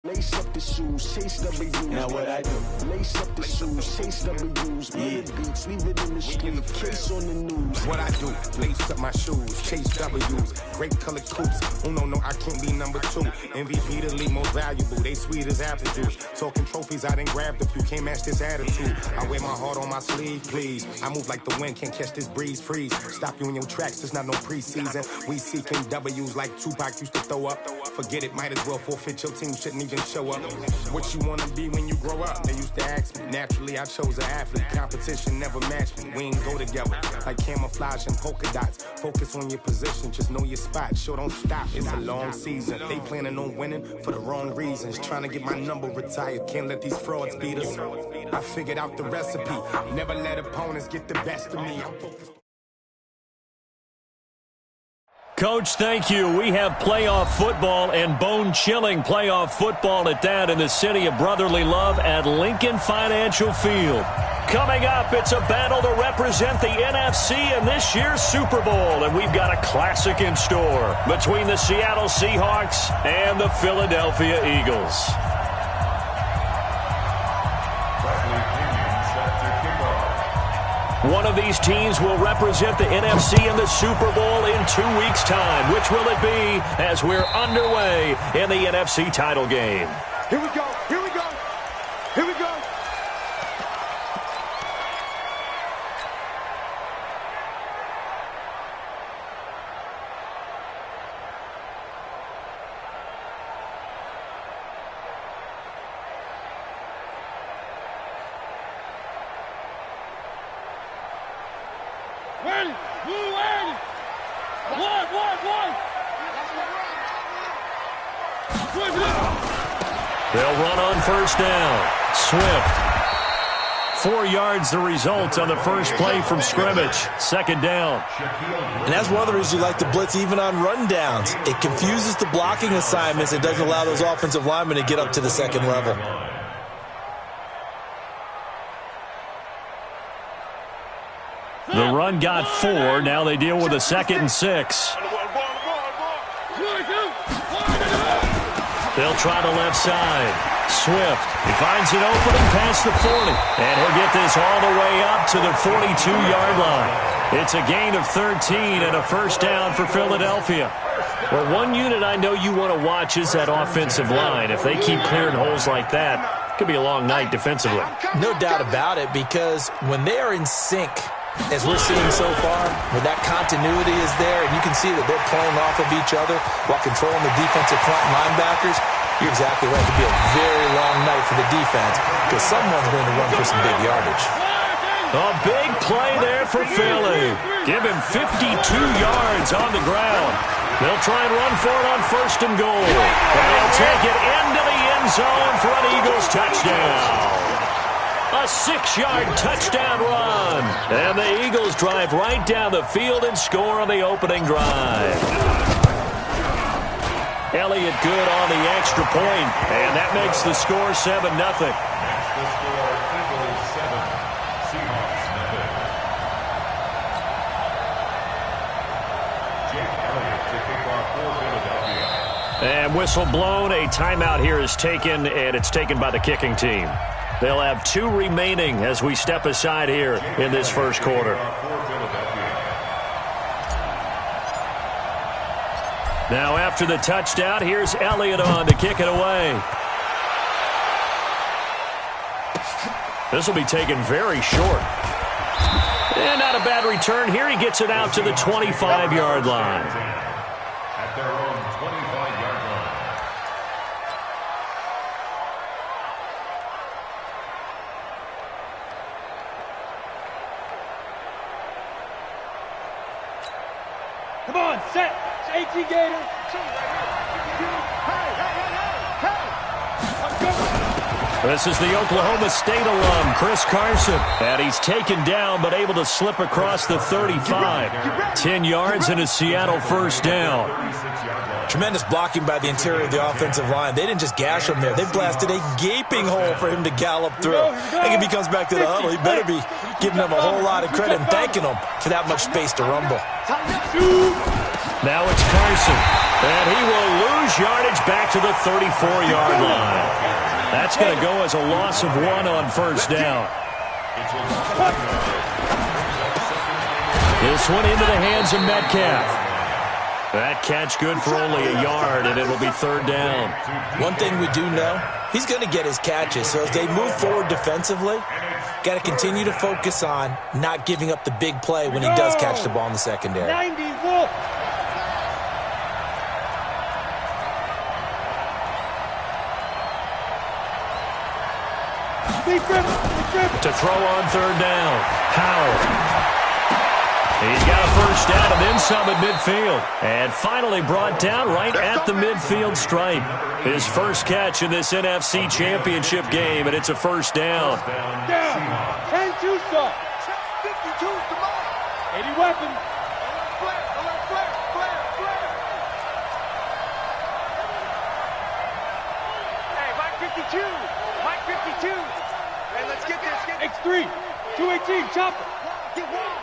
Lace up the shoes, chase W's. Now what I do? Lace up the shoes, chase W's. Minute beats, leave it in the street, case on the news. What I do? Lace up my shoes, chase W's. Great colored coops. Oh no, I can't be number 2. MVP the league most valuable. They sweet as apple juice. Talking trophies, I done grabbed a few. Can't match this attitude. I wear my heart on my sleeve, please. I move like the wind, can't catch this breeze. Freeze. Stop you in your tracks. There's not no preseason. We seeking W's like Tupac used to throw up. Forget it, might as well forfeit. Your team shouldn't even show up. What you wanna be when you grow up? They used to ask me. Naturally, I chose an athlete. Competition never matched me. We ain't go together like camouflage and polka dots. Focus on your position, just know your spot. Sure, don't stop. It's a long season. They planning on winning for the wrong reasons. Trying to get my number retired. Can't let these frauds beat us. I figured out the recipe. Never let opponents get the best of me. I'm focused. Coach, thank you. We have playoff football and bone-chilling playoff football at that in the city of brotherly love at Lincoln Financial Field. Coming up, it's a battle to represent the NFC in this year's Super Bowl, and we've got a classic in store between the Seattle Seahawks and the Philadelphia Eagles. One of these teams will represent the NFC in the Super Bowl in 2 weeks' time. Which will it be as we're underway in the NFC title game? Here we go, here we go, here we go. Ready, blue ready. One. They'll run on first down. Swift. 4 yards the result on the first play from scrimmage. Second down. And that's one of the reasons you like to blitz even on rundowns. It confuses the blocking assignments. It doesn't allow those offensive linemen to get up to the second level. The run got 4. Now they deal with a 2nd and 6. They'll try the left side. Swift. He finds an opening past the 40. And he'll get this all the way up to the 42-yard line. It's a gain of 13 and a first down for Philadelphia. Well, one unit I know you want to watch is that offensive line. If they keep clearing holes like that, it could be a long night defensively. No doubt about it, because when they are in sync, as we're seeing so far, when that continuity is there, and you can see that they're playing off of each other while controlling the defensive front linebackers, you're exactly right. It could be a very long night for the defense because someone's going to run for some big yardage. A big play there for Philly. Give him 52 yards on the ground. They'll try and run for it on first and goal. And they'll take it into the end zone for an Eagles touchdown. A 6-yard touchdown run. And the Eagles drive right down the field and score on the opening drive. Elliott good on the extra point, and that makes the score 7-0. And whistle blown. A timeout here is taken, and it's taken by the kicking team. They'll have 2 remaining as we step aside here in this first quarter. Now after the touchdown, here's Elliott on to kick it away. This will be taken very short. And not a bad return here. He gets it out to the 25-yard line. At their own 25-yard line. Come on, set. 18 Gator. This is the Oklahoma State alum, Chris Carson. And he's taken down but able to slip across the 35. 10 yards and a Seattle first down. Tremendous blocking by the interior of the offensive line. They didn't just gash him there. They blasted a gaping hole for him to gallop through. I think if he comes back to the huddle, he better be giving them a whole lot of credit and thanking them for that much space to rumble. Now it's Carson. And he will lose yardage back to the 34-yard line. That's going to go as a loss of 1 on first down. This one into the hands of Metcalf. That catch good for only a yard, and it'll be third down. One thing we do know, he's going to get his catches. So as they move forward defensively, got to continue to focus on not giving up the big play when he does catch the ball in the secondary. 90, look. To throw on third down. Howell. He's got a first down and then some at midfield. And finally brought down right at the midfield stripe. His first catch in this NFC Championship game, and it's a first down. Down. 10-2 stop. 52's the ball. 80 weapons. Hey, Mike 52. Mike 52. Hey, let's get this. X3. 218. Chopper. Get one.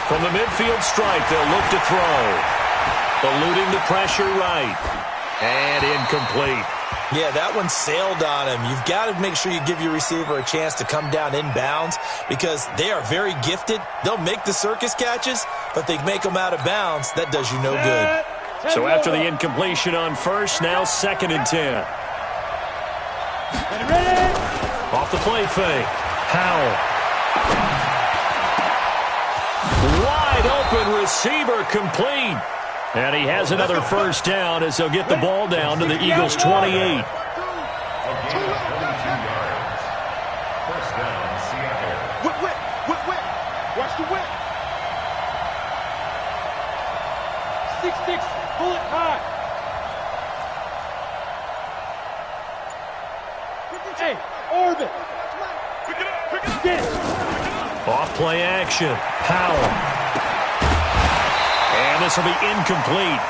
From the midfield stripe, they'll look to throw. Eluding the pressure right. And incomplete. Yeah, that one sailed on him. You've got to make sure you give your receiver a chance to come down inbounds because they are very gifted. They'll make the circus catches, but they make them out of bounds. That does you no good. So after the incompletion on first, now 2nd and 10. Off the play fake. Howell. Wide open receiver complete. And he has another first down as they'll get the ball down to the Eagles' 28. First down, Seattle. Whip. Watch the whip. 6-6, pull it high. Hey, orbit. Pick it up. Get it. Off play action. Howell. And this will be incomplete.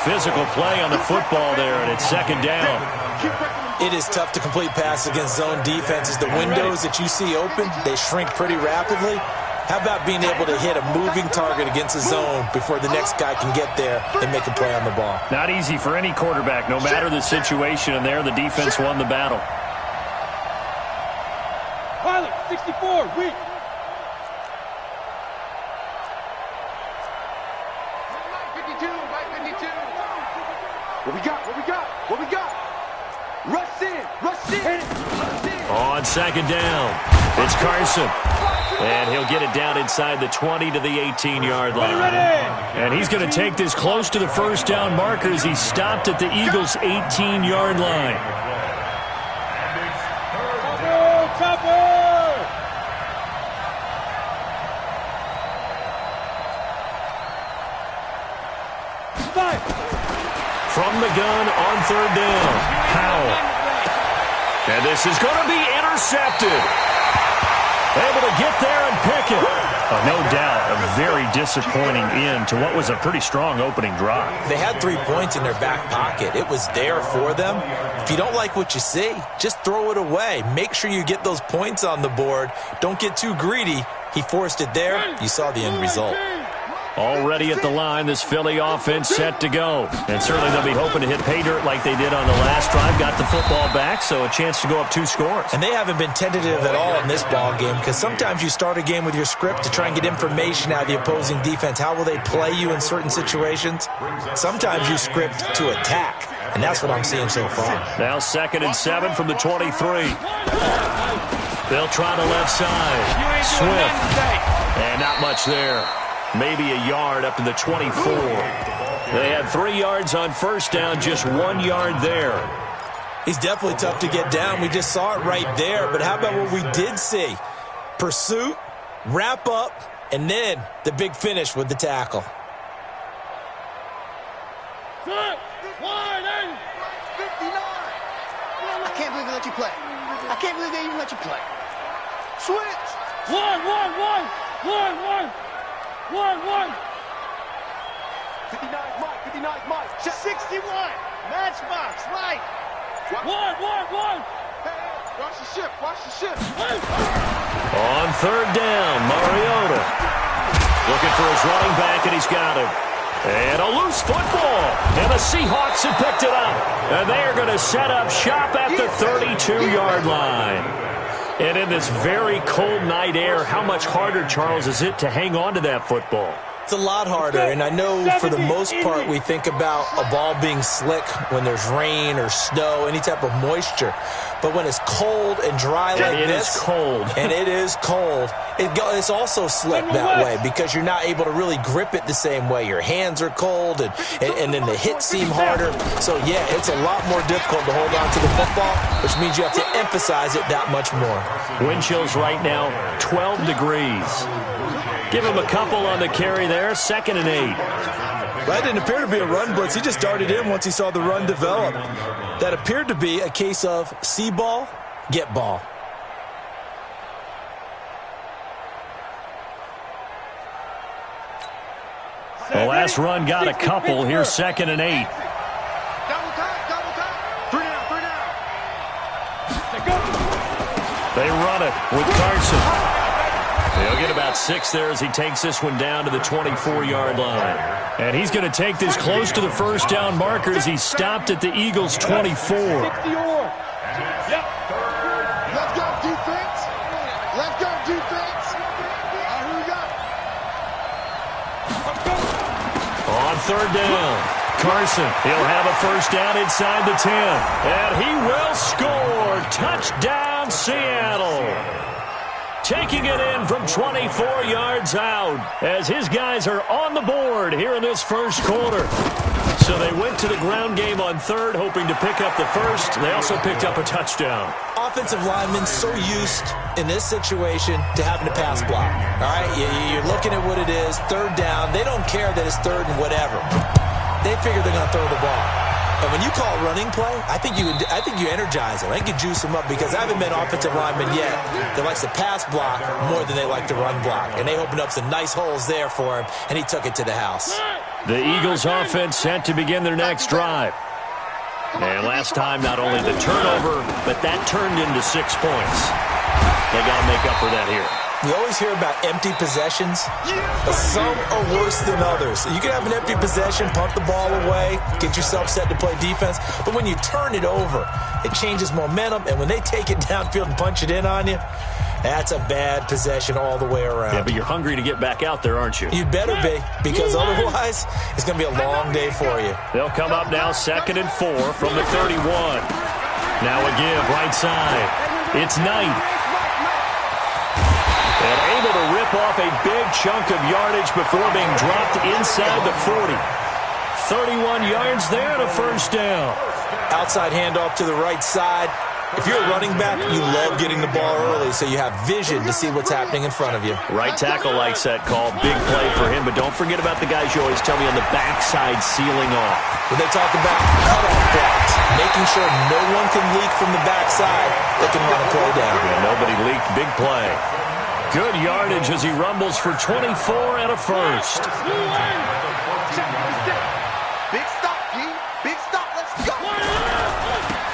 Physical play on the football there, and it's 2nd down. It is tough to complete passes against zone defenses. The windows that you see open, they shrink pretty rapidly. How about being able to hit a moving target against a zone before the next guy can get there and make a play on the ball? Not easy for any quarterback, no matter the situation, and there the defense won the battle. Pilot, 64, weak. What we got? Rush in. On 2nd down, it's Carson. And he'll get it down inside the 20 to the 18-yard line. And he's going to take this close to the first down marker as he's stopped at the Eagles' 18-yard line. Chopper! From the gun on 3rd down, Howell. And this is going to be intercepted. Able to get there and pick it. No doubt, a very disappointing end to what was a pretty strong opening drive. They had 3 points in their back pocket. It was there for them. If you don't like what you see, just throw it away. Make sure you get those points on the board. Don't get too greedy. He forced it there. You saw the end result. Already at the line, this Philly offense set to go. And certainly they'll be hoping to hit pay dirt like they did on the last drive. Got the football back, so a chance to go up 2 scores. And they haven't been tentative at all in this ball game because sometimes you start a game with your script to try and get information out of the opposing defense. How will they play you in certain situations? Sometimes you script to attack, and that's what I'm seeing so far. Now 2nd and 7 from the 23. They'll try the left side. Swift. And not much there. Maybe a yard up to the 24. They had 3 yards on first down, just 1 yard there. He's definitely tough to get down. We just saw it right there. But how about what we did see? Pursuit, wrap up, and then the big finish with the tackle. Good. 180. 59. I can't believe they let you play. I can't believe they even let you play. Switch. 1. 59 Mike. 61. Matchbox, right. 1. Hey, watch the ship. On 3rd down, Mariota. Looking for his running back, and he's got him. And a loose football. And the Seahawks have picked it up. And they are going to set up shop at the 32-yard line. And in this very cold night air, how much harder, Charles, is it to hang on to that football? It's a lot harder, and I know for the most part we think about a ball being slick when there's rain or snow, any type of moisture. But when it's cold and dry like this, it is cold. And it is cold, it's also slick that way because you're not able to really grip it the same way. Your hands are cold, and then the hits seem harder. So, yeah, it's a lot more difficult to hold on to the football, which means you have to emphasize it that much more. Wind chills right now, 12 degrees. Give him a couple on the carry there, 2nd and 8. That didn't appear to be a run blitz. He just darted in once he saw the run develop. That appeared to be a case of see ball, get ball. The last run got a couple. Here's 2nd and 8. Double time. 3 down. They run it with Carson. He'll get about 6 there as he takes this one down to the 24-yard line. And he's going to take this close to the first down marker as he's stopped at the Eagles' 24. Let's go, defense. Let's go, defense. Who we got? On 3rd down, Carson. He'll have a first down inside the 10. And he will score. Touchdown, Seattle. Taking it in from 24 yards out as his guys are on the board here in this first quarter. So they went to the ground game on 3rd, hoping to pick up the first. They also picked up a touchdown. Offensive linemen so used in this situation to having to pass block. All right, you're looking at what it is, 3rd down. They don't care that it's 3rd and whatever. They figure they're going to throw the ball. And when you call running play, I think you energize them. I think you juice them up because I haven't met offensive linemen yet that likes to pass block more than they like to run block. And they opened up some nice holes there for him, and he took it to the house. The Eagles offense set to begin their next drive. And last time, not only the turnover, but that turned into 6 points. They got to make up for that here. We always hear about empty possessions, but some are worse than others. You can have an empty possession, punt the ball away, get yourself set to play defense, but when you turn it over, it changes momentum, and when they take it downfield and punch it in on you, that's a bad possession all the way around. Yeah, but you're hungry to get back out there, aren't you? You better be, because otherwise, it's going to be a long day for you. They'll come up now 2nd and 4 from the 31. Now a give right side. It's Knight. And able to rip off a big chunk of yardage before being dropped inside the 40. 31 yards there and a first down. Outside handoff to the right side. If you're a running back, you love getting the ball early so you have vision to see what's happening in front of you. Right tackle likes that call. Big play for him, but don't forget about the guys you always tell me on the backside sealing off. When they talk about cutoff blocks, making sure no one can leak from the backside, they can run a play down. Yeah, nobody leaked. Big play. Good yardage as he rumbles for 24 and a first. Big stop, G. Big stop. Let's go.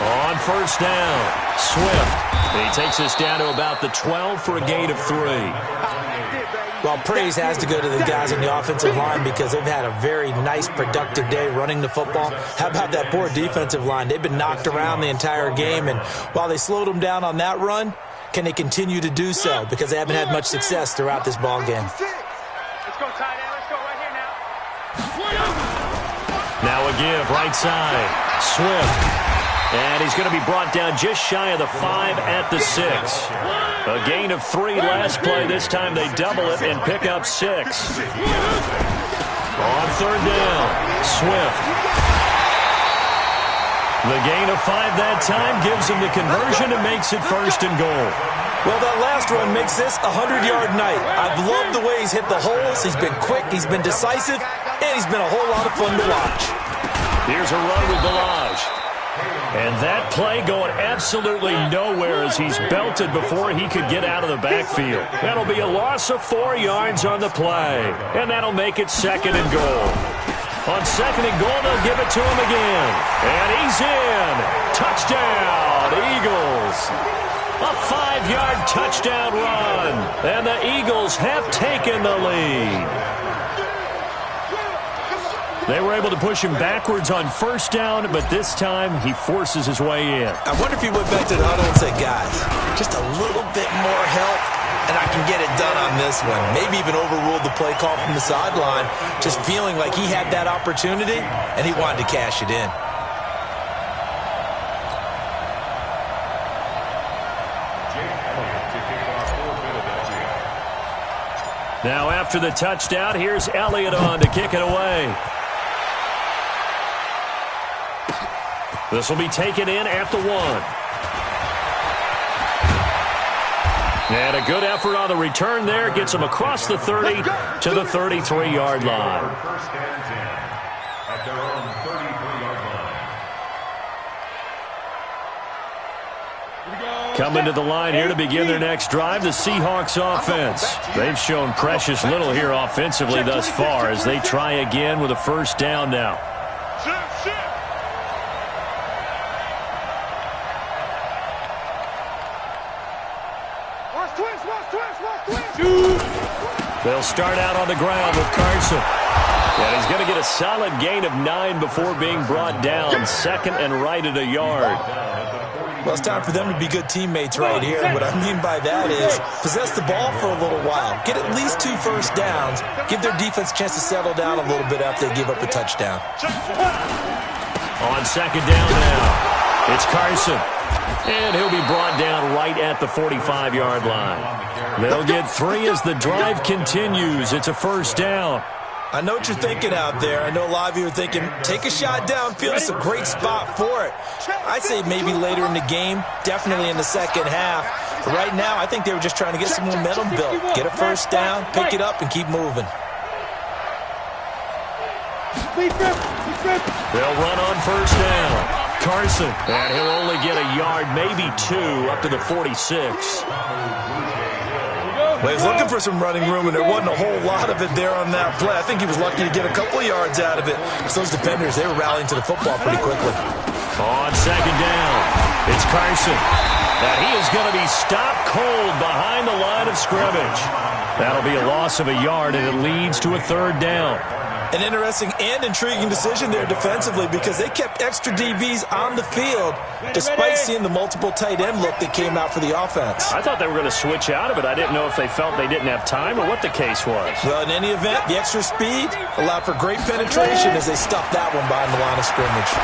On first down, Swift. He takes us down to about the 12 for a gain of 3. Well, praise has to go to the guys on the offensive line because they've had a very nice, productive day running the football. How about that poor defensive line? They've been knocked around the entire game, and while they slowed them down on that run, can they continue to do so? Because they haven't had much success throughout this ball game. Let's go, tight end. Let's go right here now. Now a give, right side. Swift. And he's going to be brought down just shy of the 5 at the 6. A gain of 3 last play. This time they double it and pick up 6. On third down, Swift. The gain of 5 that time gives him the conversion and makes it first and goal. Well, that last run makes this a 100-yard night. I've loved the way he's hit the holes. He's been quick, he's been decisive, and he's been a whole lot of fun to watch. Here's a run with Balaj. And that play going absolutely nowhere as he's belted before he could get out of the backfield. That'll be a loss of 4 yards on the play. And that'll make it second and goal. On second and goal, they'll give it to him again. And he's in. Touchdown, Eagles. A 5-yard touchdown run. And the Eagles have taken the lead. They were able to push him backwards on first down, but this time he forces his way in. I wonder if he went back to the huddle and said, guys, just a little bit more help, and I can get it done on this one. Maybe even overruled the play call from the sideline, just feeling like he had that opportunity, and he wanted to cash it in. Now after the touchdown, here's Elliott on to kick it away. This will be taken in at the 1. And a good effort on the return there. Gets him across the 30 to the 33-yard line. First and 10 at their own 33-yard line. Coming to the line here to begin their next drive, the Seahawks offense. They've shown precious little here offensively thus far as they try again with a first down now. They'll start out on the ground with Carson. And he's going to get a solid gain of 9 before being brought down. Second and right at a yard. Well, it's time for them to be good teammates right here. What I mean by that is possess the ball for a little while. Get at least 2 first downs. Give their defense a chance to settle down a little bit after they give up a touchdown. On second down now, it's Carson. And he'll be brought down right at the 45-yard line. They'll get 3 as the drive continues. It's a first down. I know what you're thinking out there. I know a lot of you are thinking, take a shot downfield. It's a great spot for it. I'd say maybe later in the game, definitely in the second half. But right now, I think they were just trying to get some momentum built. Get a first down, pick it up, and keep moving. They'll run on first down. Carson, and he'll only get a yard, maybe 2, up to the 46. Well, he was looking for some running room, and there wasn't a whole lot of it there on that play. I think he was lucky to get a couple of yards out of it. Because those defenders, they were rallying to the football pretty quickly. On second down, it's Carson. And he is going to be stopped cold behind the line of scrimmage. That'll be a loss of a yard, and it leads to a third down. An interesting and intriguing decision there defensively because they kept extra DBs on the field despite seeing the multiple tight end look that came out for the offense. I thought they were going to switch out of it. I didn't know if they felt they didn't have time or what the case was. Well, in any event, the extra speed allowed for great penetration as they stuffed that one behind the line of scrimmage.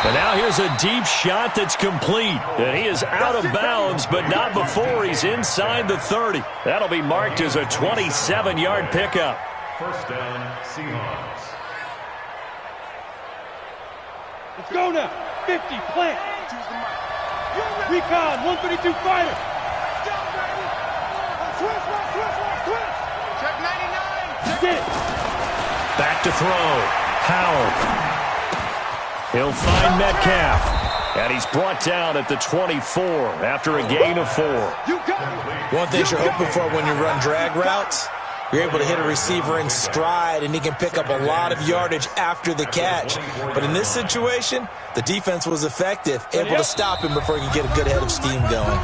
And now here's a deep shot that's complete. And he is out of bounds, but not before he's inside the 30. That'll be marked as a 27-yard pickup. First down, Seahawks. Let's go now. 50, plant. Recon, 132 fighter. Switch. Check 99. Get it. Back to throw. Howell. He'll find Metcalf. And he's brought down at the 24 after a gain of 4. One thing you're hoping for when you run drag routes, you're able to hit a receiver in stride, and he can pick up a lot of yardage after the catch. But in this situation, the defense was effective, able to stop him before he could get a good head of steam going.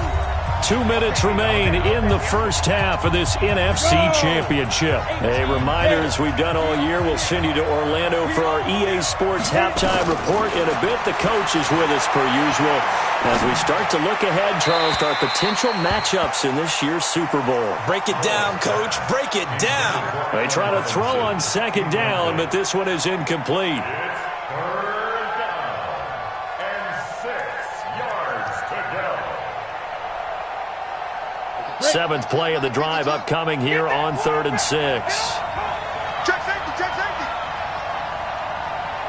2 minutes remain in the first half of this NFC Championship. A reminder, as we've done all year, we'll send you to Orlando for our EA Sports halftime report. In a bit, the coach is with us per usual as we start to look ahead, Charles, to our potential matchups in this year's Super Bowl. Break it down, Coach. Break it down. They try to throw on second down, but this one is incomplete. Seventh play of the drive upcoming here on 3rd and 6. Check safety.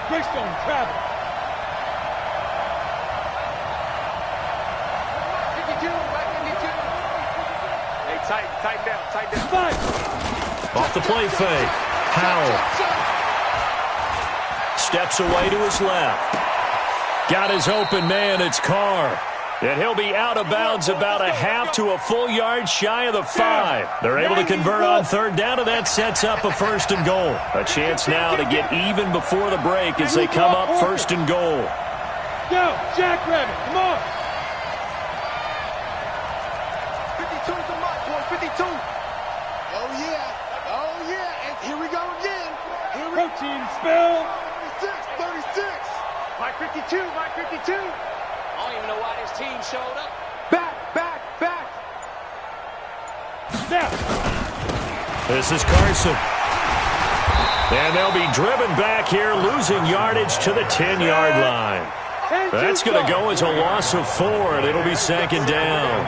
Greystone, travel. 52, 52. Hey, tight down. 5. Off the play fake. Howell steps away to his left. Got his open man. It's Carr. And he'll be out of bounds about a half to a full yard shy of the 5. They're able to convert on third down, and that sets up a first and goal. A chance now to get even before the break as they come up first and goal. Go, Jackrabbit, come on. team spill. 36. Mike 52, Mike 52. I don't even know why this team showed up. Back. Snap. This is Carson. And they'll be driven back here, losing yardage to the 10-yard line. That's going to go as a loss of 4, and it'll be second down.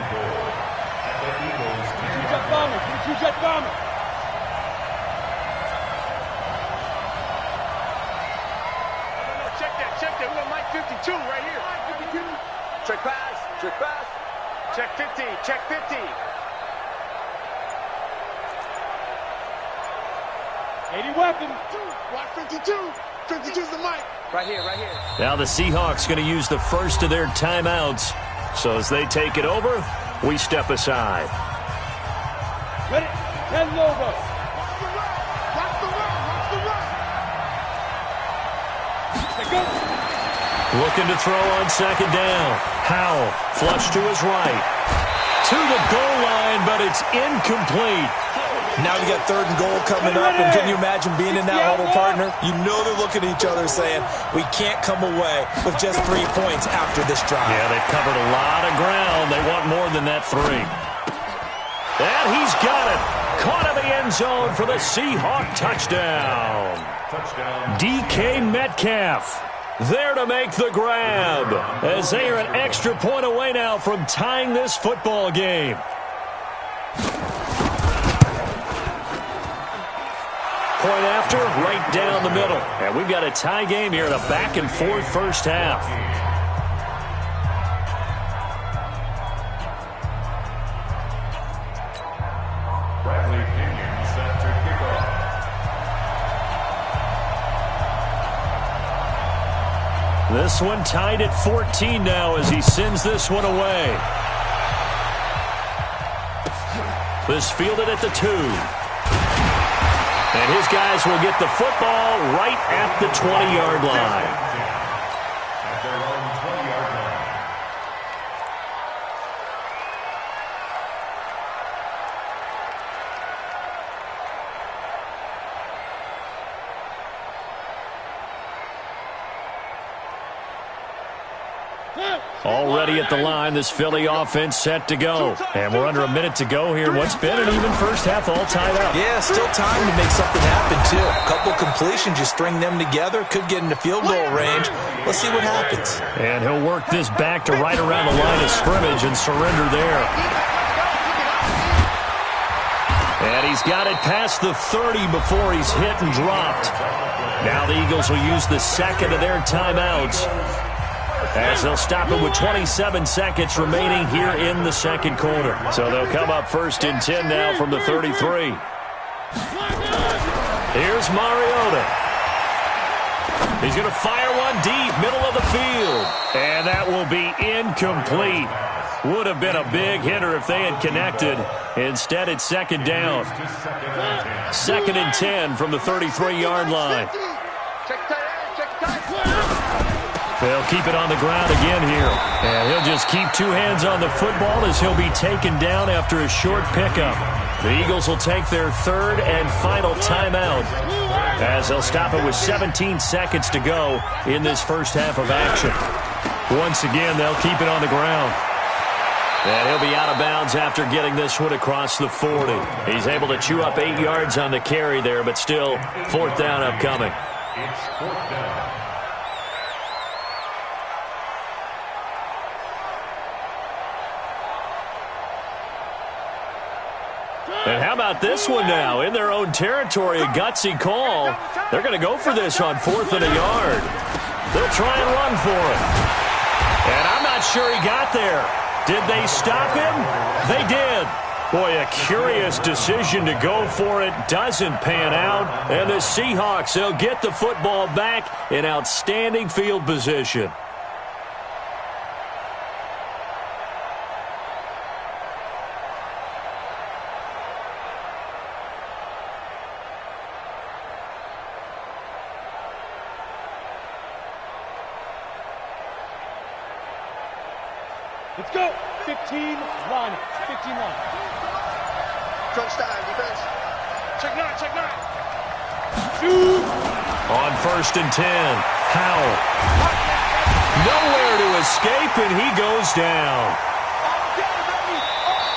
Two-jet bomber. No, check that. We got Mike 52 right here. Mike 52. Trick pass. Check 50. 80 weapon. Block 52. 52's the mic. Right here. Now the Seahawks going to use the first of their timeouts. So as they take it over, we step aside. Ready? 10 logo. Watch the run. Let's go. Looking to throw on second down. Howell, flush to his right. To the goal line, but it's incomplete. Now you got 3rd and goal coming up, and can you imagine being in that huddle, partner? You know they're looking at each other saying, we can't come away with just 3 points after this drive. Yeah, they've covered a lot of ground. They want more than that 3. And he's got it. Caught in the end zone for the Seahawk touchdown. DK Metcalf there to make the grab, as they are an extra point away now from tying this football game. Point after, right down the middle. And we've got a tie game here in a back-and-forth first half. Bradley Pinion set to kick off. This one tied at 14 now as he sends this one away. This fielded at the 2. And his guys will get the football right at the 20-yard line. At their own 20-yard line. Already at the line, this Philly offense set to go. And we're under a minute to go here. What's been an even first half all tied up. Yeah, still time to make something happen, too. A couple completions, you string them together, could get into field goal range. Let's see what happens. And he'll work this back to right around the line of scrimmage and surrender there. And he's got it past the 30 before he's hit and dropped. Now the Eagles will use the second of their timeouts, as they'll stop it with 27 seconds remaining here in the second quarter. So they'll come up 1st and 10 now from the 33. Here's Mariota. He's going to fire one deep, middle of the field. And that will be incomplete. Would have been a big hitter if they had connected. Instead, it's second down. 2nd and 10 from the 33-yard line. They'll keep it on the ground again here. And he'll just keep 2 hands on the football as he'll be taken down after a short pickup. The Eagles will take their 3rd and final timeout, as they'll stop it with 17 seconds to go in this first half of action. Once again, they'll keep it on the ground. And he'll be out of bounds after getting this one across the 40. He's able to chew up 8 yards on the carry there, but still 4th down upcoming. It's 4th down. And how about this one now? In their own territory, a gutsy call. They're going to go for this on 4th and a yard. They'll try and run for it. And I'm not sure he got there. Did they stop him? They did. Boy, a curious decision to go for it. Doesn't pan out. And the Seahawks, they'll get the football back in outstanding field position. Let's go. 15 line. 15 line. Crunch time, defense. Check 9. On 1st and 10, Howell. Nowhere to escape, and he goes down.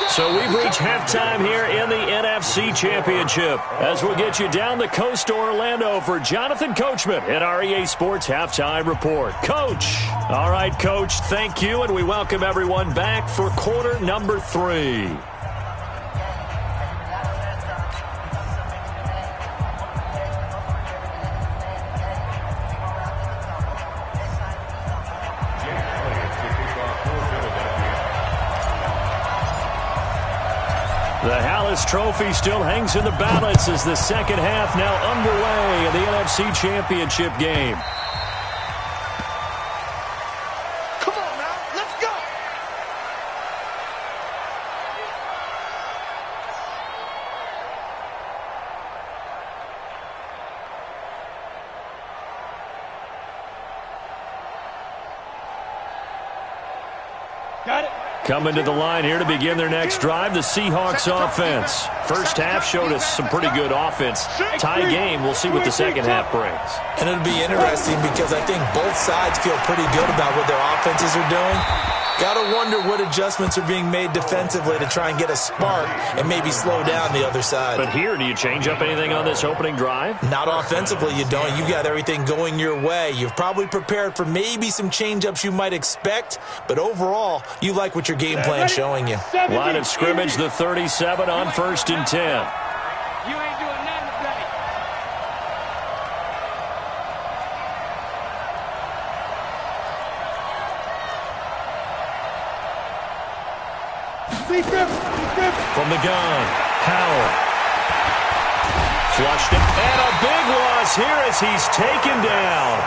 So we've reached halftime here in the NFC Championship as we'll get you down the coast to Orlando for Jonathan Coachman at our EA Sports Halftime Report. Coach. All right, Coach, thank you, and we welcome everyone back for quarter number 3. The Hallis Trophy still hangs in the balance as the second half now underway in the NFC Championship game. Come on now, let's go! Got it. Coming to the line here to begin their next drive, the Seahawks offense. First half showed us some pretty good offense. Tie game, we'll see what the second half brings. And it'll be interesting because I think both sides feel pretty good about what their offenses are doing. Got to wonder what adjustments are being made defensively to try and get a spark and maybe slow down the other side. But here, do you change up anything on this opening drive? Not offensively, you don't. You've got everything going your way. You've probably prepared for maybe some change-ups you might expect, but overall, you like what your game plan's showing you. Line of scrimmage, the 37 on 1st and 10. You ain't doing nothing today. From the gun, Howell. Flushed it, and a big loss here as he's taken down.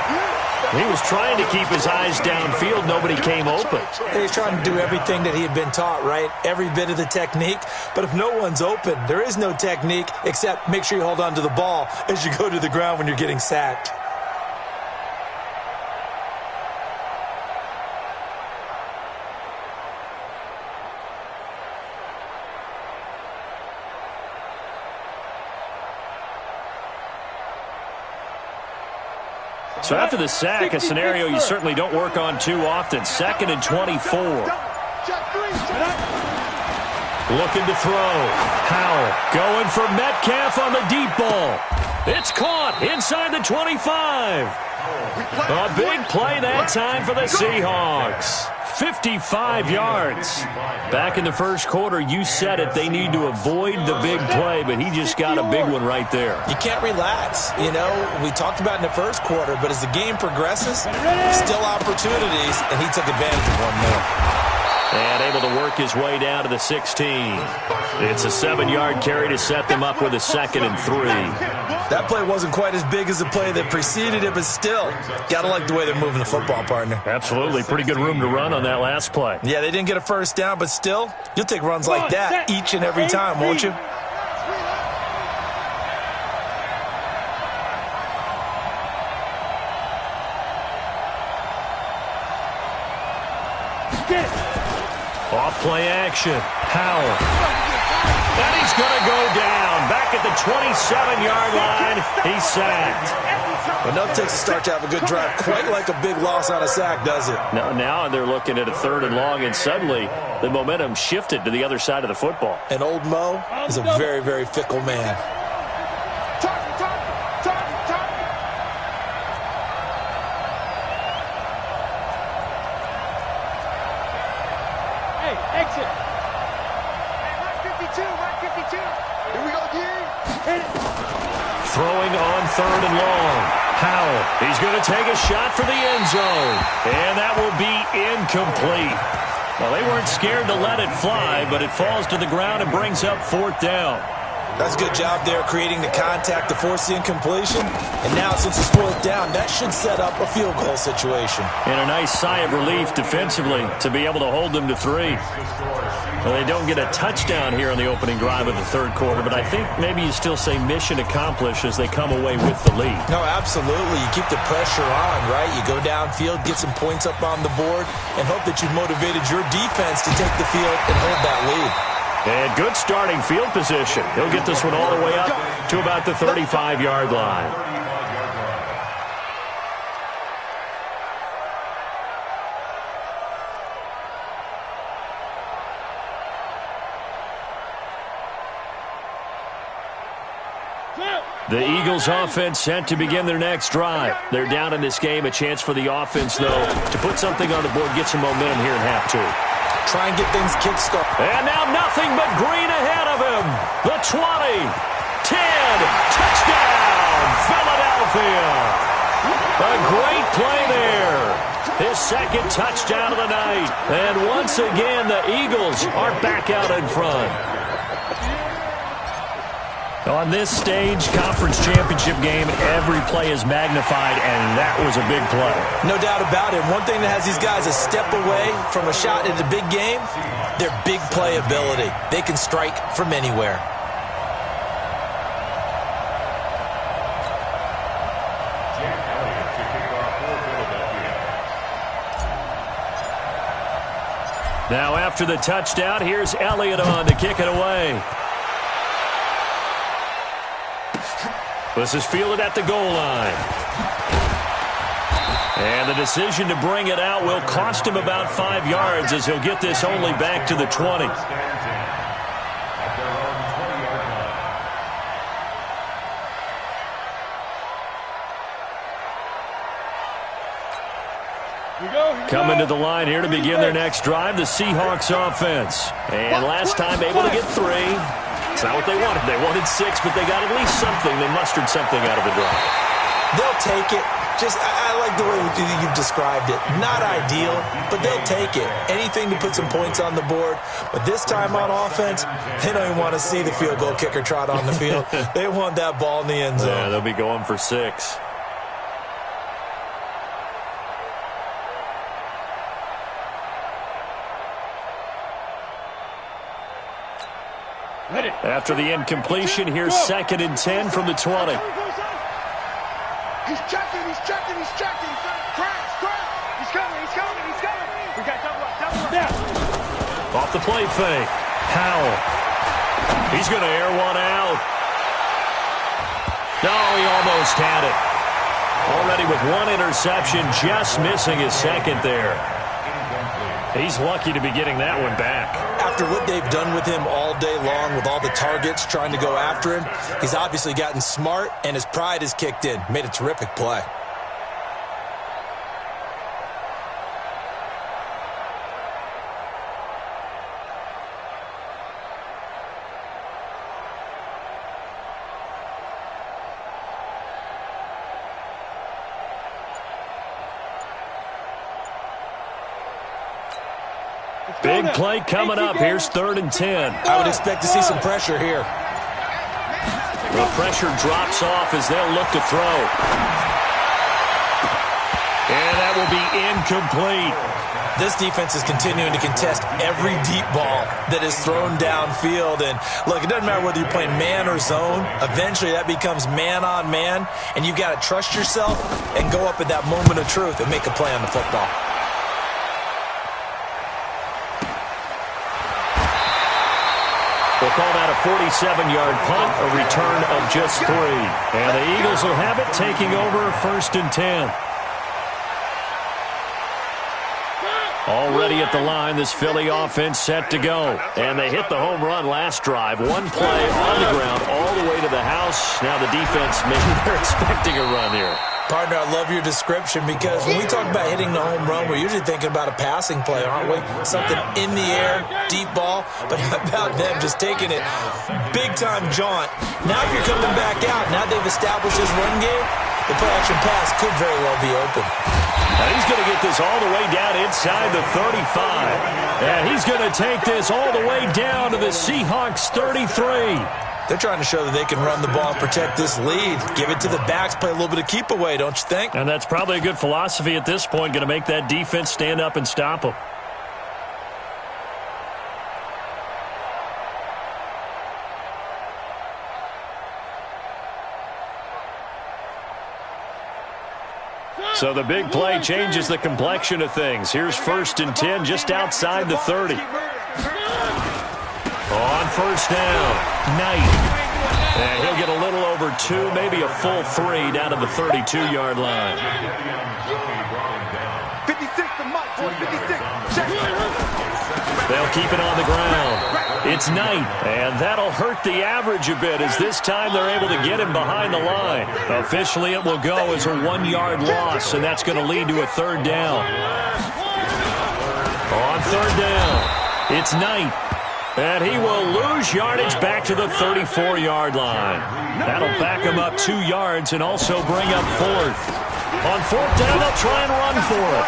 He was trying to keep his eyes downfield. Nobody came open. He's trying to do everything that he had been taught, right? Every bit of the technique. But if no one's open, there is no technique except make sure you hold on to the ball as you go to the ground when you're getting sacked. So after the sack, a scenario you certainly don't work on too often. 2nd and 24. Looking to throw. Howell going for Metcalf on the deep ball. It's caught inside the 25. A big play that time for the Seahawks. 55 yards. Back in the first quarter, you said it. They need to avoid the big play, but he just got a big one right there. You can't relax. You know, we talked about in the first quarter, but as the game progresses, still opportunities, and he took advantage of one more. And able to work his way down to the 16. It's a 7-yard carry to set them up with a 2nd and 3. That play wasn't quite as big as the play that preceded it, but still, got to like the way they're moving the football, partner. Absolutely. Pretty good room to run on that last play. Yeah, they didn't get a first down, but still, you'll take runs like that each and every time, won't you? Off play action. Howell. And he's going to go down. Back at the 27-yard line. He's sacked. Well, no takes a start to have a good drive. Quite like a big loss on a sack, does it? Now they're looking at a 3rd and long, and suddenly the momentum shifted to the other side of the football. And old Mo is a very, very fickle man. Exit. Hey, 52, 52. Here we go, again. Throwing on 3rd and long. Howell. He's going to take a shot for the end zone. And that will be incomplete. Well, they weren't scared to let it fly, but it falls to the ground and brings up 4th down. That's a good job there creating the contact to force the incompletion. And now since it's 4th down, that should set up a field goal situation. And a nice sigh of relief defensively to be able to hold them to 3. Well, they don't get a touchdown here on the opening drive of the 3rd quarter, but I think maybe you still say mission accomplished as they come away with the lead. No, absolutely. You keep the pressure on, right? You go downfield, get some points up on the board, and hope that you've motivated your defense to take the field and hold that lead. And good starting field position. He'll get this one all the way up to about the 35-yard line. The Eagles offense set to begin their next drive. They're down in this game. A chance for the offense, though, to put something on the board, get some momentum here in half 2. Try and get things kick-started. And now nothing but green ahead of him. The 20, 10, touchdown, Philadelphia. A great play there. His second touchdown of the night. And once again, the Eagles are back out in front. On this stage, conference championship game, every play is magnified, and that was a big play. No doubt about it. One thing that has these guys a step away from a shot in the big game, their big play ability. They can strike from anywhere. Now after the touchdown, here's Elliott on to kick it away. This is fielded at the goal line. And the decision to bring it out will cost him about 5 yards as he'll get this only back to the 20. Coming to the line here to begin their next drive, the Seahawks offense. And last time able to get 3. It's not what they wanted. They wanted 6, but they got at least something. They mustered something out of the drive. They'll take it. I like the way you've described it. Not ideal, but they'll take it. Anything to put some points on the board. But this time on offense, they don't even want to see the field goal kicker trot on the field. They want that ball in the end zone. Yeah, they'll be going for 6. After the incompletion, here's 2nd and 10 from the 20. He's checking. Crash. He's coming. We got double up. Yeah. Off the play fake. Howell. He's going to air one out. No, he almost had it. Already with 1 interception, just missing his 2nd there. He's lucky to be getting that one back. After what they've done with him all day long, with all the targets trying to go after him, he's obviously gotten smart, and his pride has kicked in. Made a terrific play. Big play coming up. Here's 3rd and 10. I would expect to see some pressure here. The pressure drops off as they'll look to throw. And that will be incomplete. This defense is continuing to contest every deep ball that is thrown downfield. And, look, it doesn't matter whether you're playing man or zone. Eventually that becomes man-on-man, and you've got to trust yourself and go up at that moment of truth and make a play on the football. We'll call that a 47-yard punt, a return of just 3. And the Eagles will have it, taking over 1st and 10. Already at the line, this Philly offense set to go. And they hit the home run last drive. 1 play on the ground all the way to the house. Now the defense, maybe they're expecting a run here. Partner, I love your description, because when we talk about hitting the home run, we're usually thinking about a passing play, aren't we? Something in the air, deep ball. But how about them just taking it big-time jaunt? Now if you're coming back out, now they've established this run game, the play-action pass could very well be open. And he's going to get this all the way down inside the 35. And he's going to take this all the way down to the Seahawks 33. They're trying to show that they can run the ball and protect this lead. Give it to the backs, play a little bit of keep away, don't you think? And that's probably a good philosophy at this point, going to make that defense stand up and stop them. So the big play changes the complexion of things. Here's 1st and 10 just outside the 30. On 1st down, Knight. And he'll get a little over 2, maybe a full 3 down to the 32-yard line. 56 to Mike, 56. They'll keep it on the ground. It's Knight, and that'll hurt the average a bit as this time they're able to get him behind the line. Officially, it will go as a 1-yard loss, and that's going to lead to a third down. On third down, it's Knight, and he will lose yardage back to the 34-yard line. That'll back him up 2 yards and also bring up fourth. On fourth down, they'll try and run for it.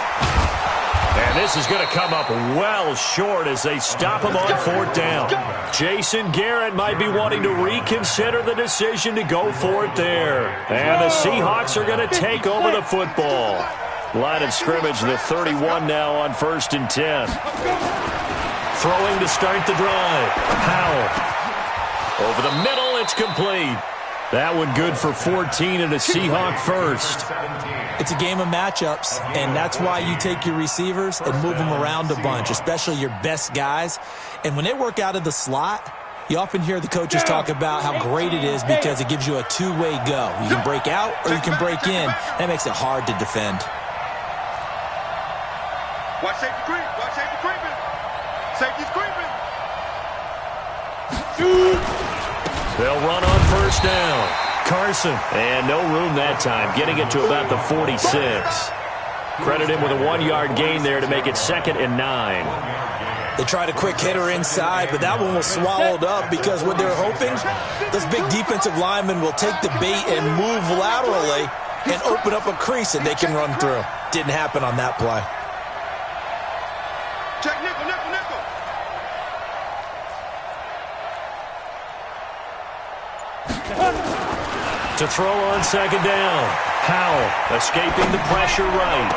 And this is going to come up well short as they stop him on fourth down. Jason Garrett might be wanting to reconsider the decision to go for it there. And the Seahawks are going to take over the football. Line of scrimmage, the 31 now on 1st and 10. Throwing to start the drive. Powell. Over the middle, it's complete. That one good for 14 and a Seahawk first. It's a game of matchups, and that's why you take your receivers and move them around a bunch, especially your best guys. And when they work out of the slot, you often hear the coaches talk about how great it is because it gives you a two-way go. You can break out or you can break in. That makes it hard to defend. Watch safety creep. Watch safety creeping. Safety's creeping. They'll run on first down. Carson. And no room that time, getting it to about the 46. Credit him with a 1-yard gain there to make it 2nd and 9. They tried a quick hitter inside, but that one was swallowed up because what they're hoping, those big defensive linemen will take the bait and move laterally and open up a crease that they can run through. Didn't happen on that play. Check nickel, nickel, nickel. To throw on second down. Powell escaping the pressure right.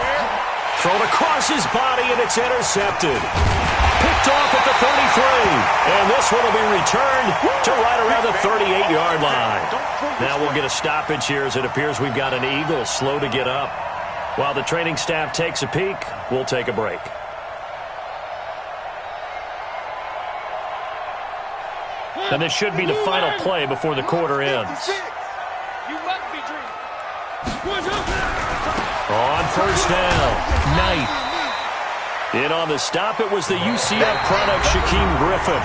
Thrown across his body, and it's intercepted. Picked off at the 33. And this one will be returned to right around the 38-yard line. Now we'll get a stoppage here as it appears we've got an Eagle slow to get up. While the training staff takes a peek, we'll take a break. And this should be the final play before the quarter ends. You must be dreaming. On first down, Knight. In on the stop, it was the UCF product, Shaquem Griffin.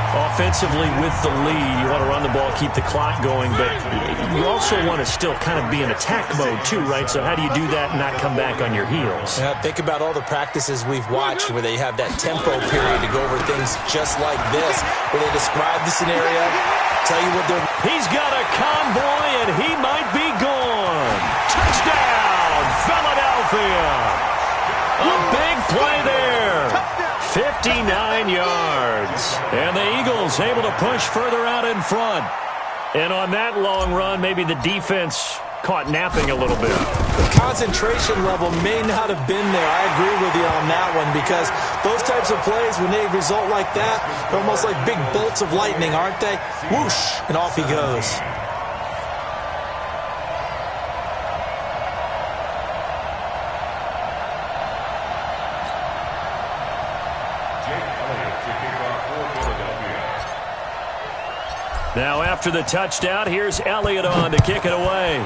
Offensively with the lead, you want to run the ball, keep the clock going, but you also want to still kind of be in attack mode too, right? So how do you do that and not come back on your heels? Yeah, think about all the practices we've watched where they have that tempo period to go over things just like this, where they describe the scenario, tell you what they're... He's got a convoy, and he might be gone. Touchdown, Philadelphia. A big play there. 59 yards. And the Eagles able to push further out in front. And on that long run, maybe the defense caught napping a little bit. The concentration level may not have been there. I agree with you on that one because those types of plays, when they result like that, they're almost like big bolts of lightning, aren't they? Whoosh, and off he goes. Now after the touchdown, here's Elliott on to kick it away.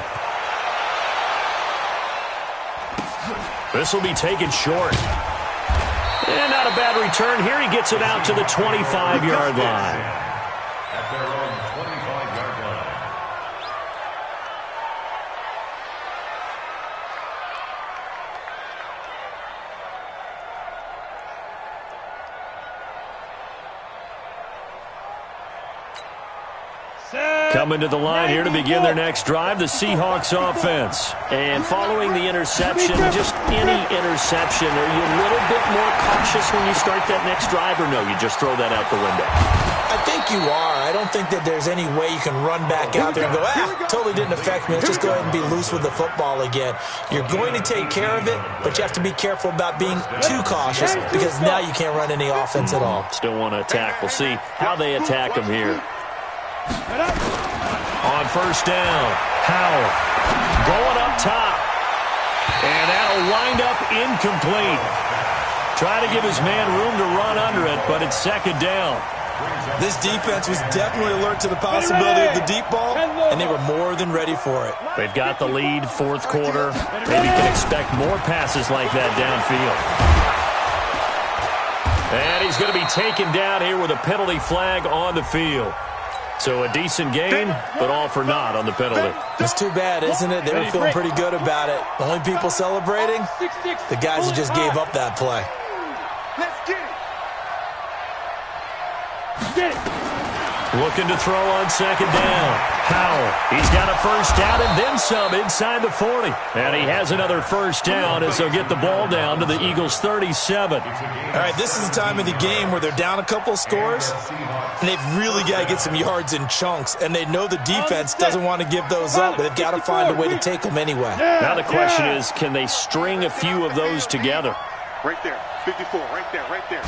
This will be taken short. And not a bad return. Here he gets it out to the 25-yard line. At their own 25-yard line. Coming to the line here to begin their next drive, the Seahawks offense. And following the interception, just any interception, are you a little bit more cautious when you start that next drive, or no, you just throw that out the window? I think you are. I don't think that there's any way you can run back out there and go, totally didn't affect me. Let's just go ahead and be loose with the football again. You're going to take care of it, but you have to be careful about being too cautious because now you can't run any offense at all. Still want to attack. We'll see how they attack them here. On first down, Powell going up top. And that'll wind up incomplete. Try to give his man room to run under it, but it's second down. This defense was definitely alert to the possibility of the deep ball, and they were more than ready for it. They've got the lead, fourth quarter. Maybe can expect more passes like that downfield. And he's going to be taken down here with a penalty flag on the field. So a decent game, but all for naught on the penalty. It's too bad, isn't it? They were feeling pretty good about it. The only people celebrating, the guys that just gave up that play. Let's get it. Get it. Looking to throw on second down. Howell, he's got a first down and then some inside the 40. And he has another first down as they'll get the ball down to the Eagles' 37. All right, this is the time of the game where they're down a couple scores, and they've really got to get some yards in chunks, and they know the defense doesn't want to give those up, but they've got to find a way to take them anyway. Now the question is, can they string a few of those together? Right there. 54. Right there. Right there.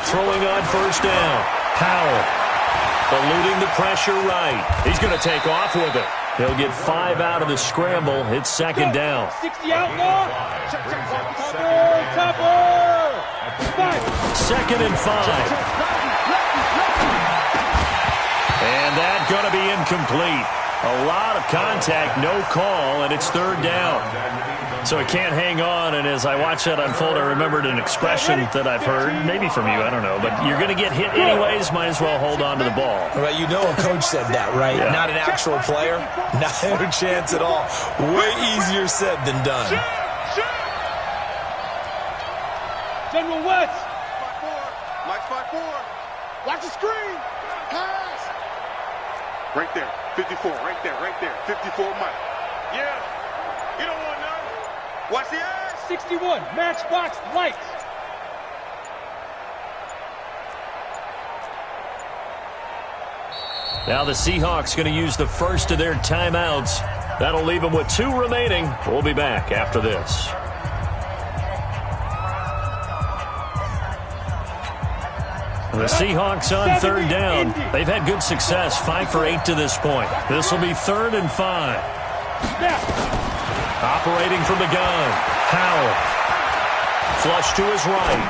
Throwing on first down. Howell. Eluding the pressure right. He's going to take off with it. He'll get 5 out of the scramble. It's second down. 60 outlaw. Second and 5. And that's going to be incomplete. A lot of contact, no call, and it's third down. So it can't hang on, and as I watch that unfold, I remembered an expression that I've heard, maybe from you, I don't know, but you're going to get hit anyways, might as well hold on to the ball. Right, you know a coach said that, right? Yeah. Not an actual player, not a chance at all. Way easier said than done. General West. 5-4. Mike 5-4. Watch the screen. Pass. Right there. 54. Right there. Right there. 54 Mike. Yeah. You don't want none. Watch the eyes. 61. Matchbox lights. Now the Seahawks going to use the first of their timeouts. That'll leave them with 2 remaining. We'll be back after this. The Seahawks on third down. They've had good success, 5 for 8 to this point. This will be 3rd and 5. Operating from the gun. Howell. Flush to his right.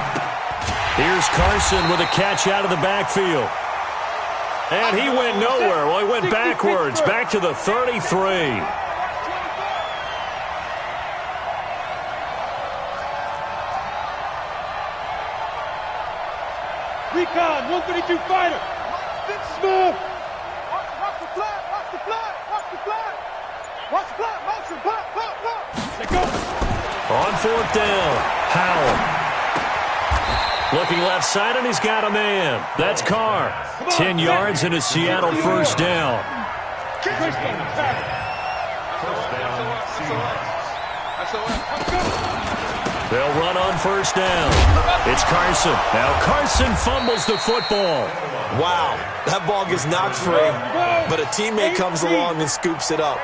Here's Carson with a catch out of the backfield. And he went nowhere. Well, he went backwards, back to the 33. Recon, 132 fighter. Smith. Watch the flat, watch the flat, watch the flat. Watch the flat, motion, flat. Let go. On fourth down, Howell. Looking left side, and he's got a man. That's Carr. 10 yards and a Seattle first down. They'll run on first down. It's Carson. Now Carson fumbles the football. Wow, that ball gets knocked free, but a teammate comes along and scoops it up.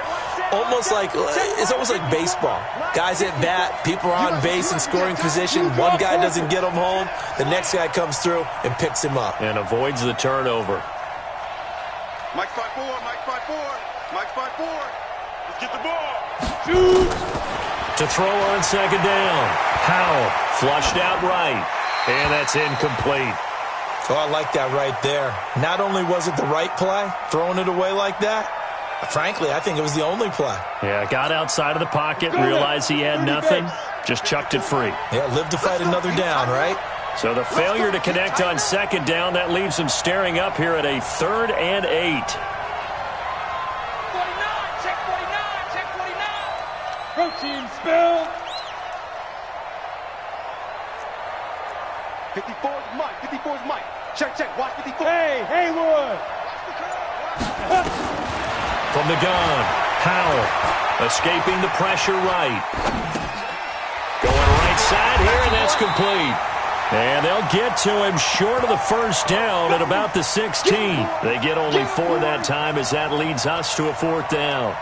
It's almost like baseball. Guys at bat, people are on base in scoring position. One guy doesn't get him home. The next guy comes through and picks him up. And avoids the turnover. Mike 5-4, Mike 5-4, Mike 5-4. Let's get the ball. Shoot. To throw on second down. Howell flushed out right. And that's incomplete. Oh, I like that right there. Not only was it the right play, throwing it away like that, frankly, I think it was the only play. Yeah, got outside of the pocket, realized he had nothing, just chucked it free. Yeah, live to fight another down, right? So the failure to connect on second down, that leaves him staring up here at a 3rd and 8. 49, check 49, check 49. Protein spill. 54 is Mike, 54 is Mike. Check, watch 54. Hey, Haywood. From the gun, Howell escaping the pressure right. Going right side here, and that's complete. And they'll get to him short of the first down at about the 16. They get only 4 that time as that leads us to a 4th down.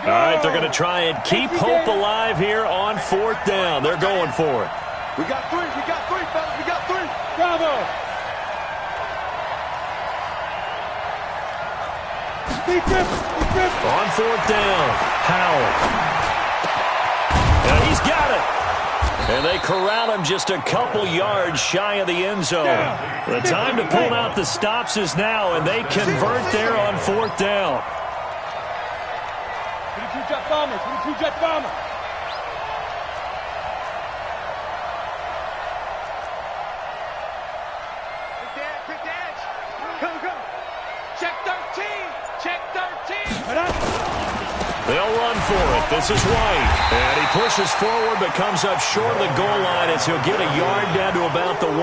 All right, they're going to try and keep hope alive here on 4th down. They're going for it. We got 3, fellas, we got 3. Bravo. On 4th down, Howell. And he's got it. And they corral him just a couple yards shy of the end zone. The time to pull out the stops is now, and they convert there on 4th down. 22 jet bomber, 22 jet bomber. This is White. And he pushes forward but comes up short of the goal line as he'll get a yard down to about the 1.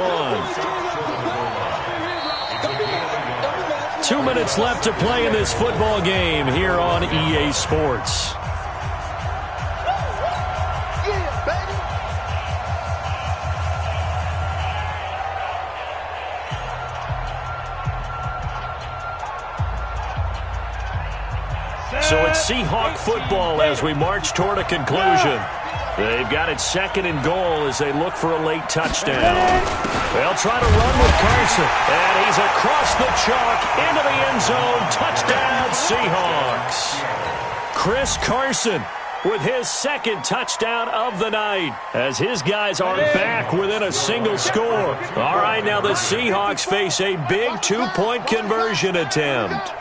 2 minutes left to play in this football game here on EA Sports. So it's Seahawk football as we march toward a conclusion. They've got it 2nd and goal as they look for a late touchdown. They'll try to run with Carson. And he's across the chalk into the end zone. Touchdown, Seahawks. Chris Carson with his 2nd touchdown of the night as his guys are back within a single score. All right, now the Seahawks face a big 2-point conversion attempt.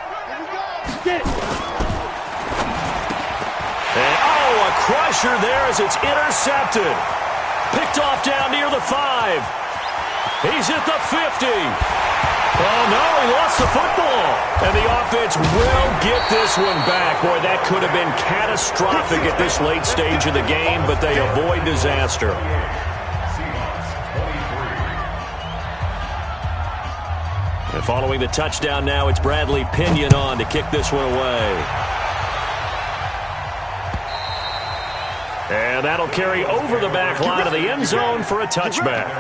And, a crusher there as it's intercepted. Picked off down near the 5. He's at the 50. Oh, no, he lost the football. And the offense will get this one back. Boy, that could have been catastrophic at this late stage of the game, but they avoid disaster. And following the touchdown now, it's Bradley Pinion on to kick this one away. And that'll carry over the back line of the end zone for a touchback.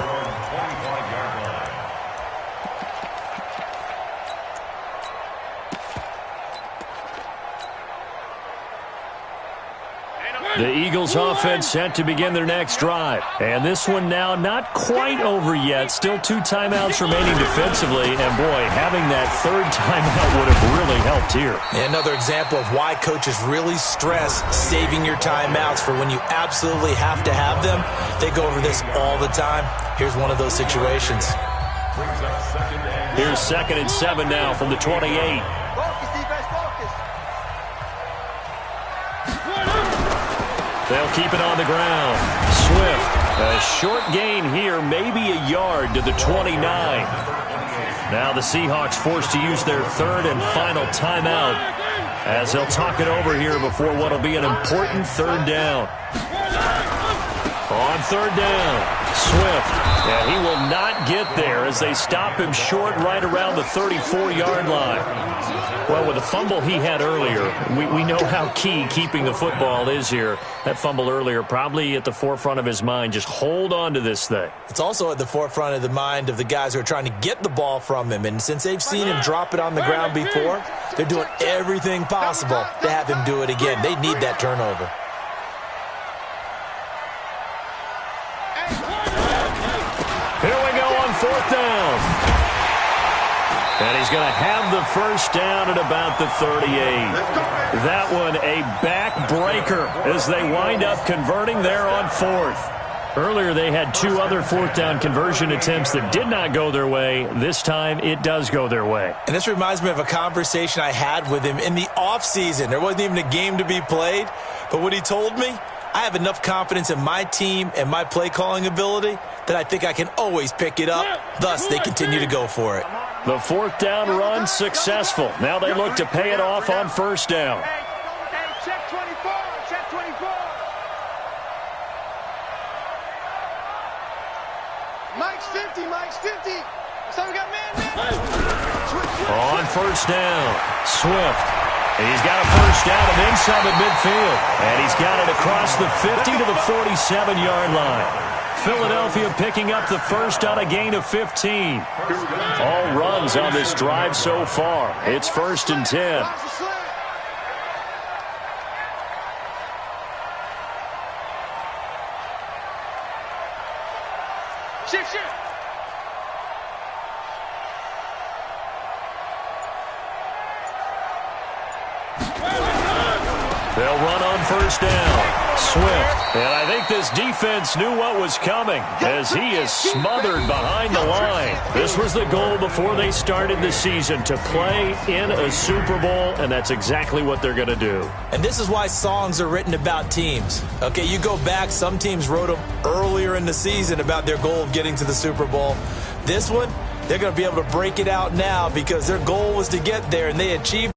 The Eagles offense set to begin their next drive. And this one now not quite over yet. Still 2 timeouts remaining defensively. And, boy, having that 3rd timeout would have really helped here. Another example of why coaches really stress saving your timeouts for when you absolutely have to have them. They go over this all the time. Here's one of those situations. Here's 2nd and 7 now from the 28. They'll keep it on the ground. Swift, a short gain here, maybe a yard to the 29. Now the Seahawks forced to use their 3rd and final timeout as they'll talk it over here before what will be an important 3rd down. On 3rd down, Swift, and he will not get there as they stop him short right around the 34-yard line. Well, with the fumble he had earlier, we know how key keeping the football is here. That fumble earlier probably at the forefront of his mind. Just hold on to this thing. It's also at the forefront of the mind of the guys who are trying to get the ball from him. And since they've seen him drop it on the ground before, they're doing everything possible to have him do it again. They need that turnover. Here we go on 4th down. And he's going to have the 1st down at about the 38. That one a backbreaker as they wind up converting there on 4th. Earlier they had 2 other 4th down conversion attempts that did not go their way. This time it does go their way. And this reminds me of a conversation I had with him in the offseason. There wasn't even a game to be played. But what he told me, I have enough confidence in my team and my play calling ability that I think I can always pick it up. Thus, they continue to go for it. The 4th down run successful. Now they look to pay it off on 1st down. Check 24, check 24. Mike's 50, Mike's 50. So we got man. On 1st down, Swift. He's got a 1st down of inside the midfield. And he's got it across the 50 to the 47-yard line. Philadelphia picking up the 1st on a gain of 15. All runs on this drive so far. It's 1st and 10. Shift. They'll run on 1st down. Swift. And I think this defense knew what was coming as he is smothered behind the line. This was the goal before they started the season, to play in a Super Bowl, and that's exactly what they're going to do. And this is why songs are written about teams. Okay, you go back, some teams wrote them earlier in the season about their goal of getting to the Super Bowl. This one, they're going to be able to break it out now because their goal was to get there, and they achieved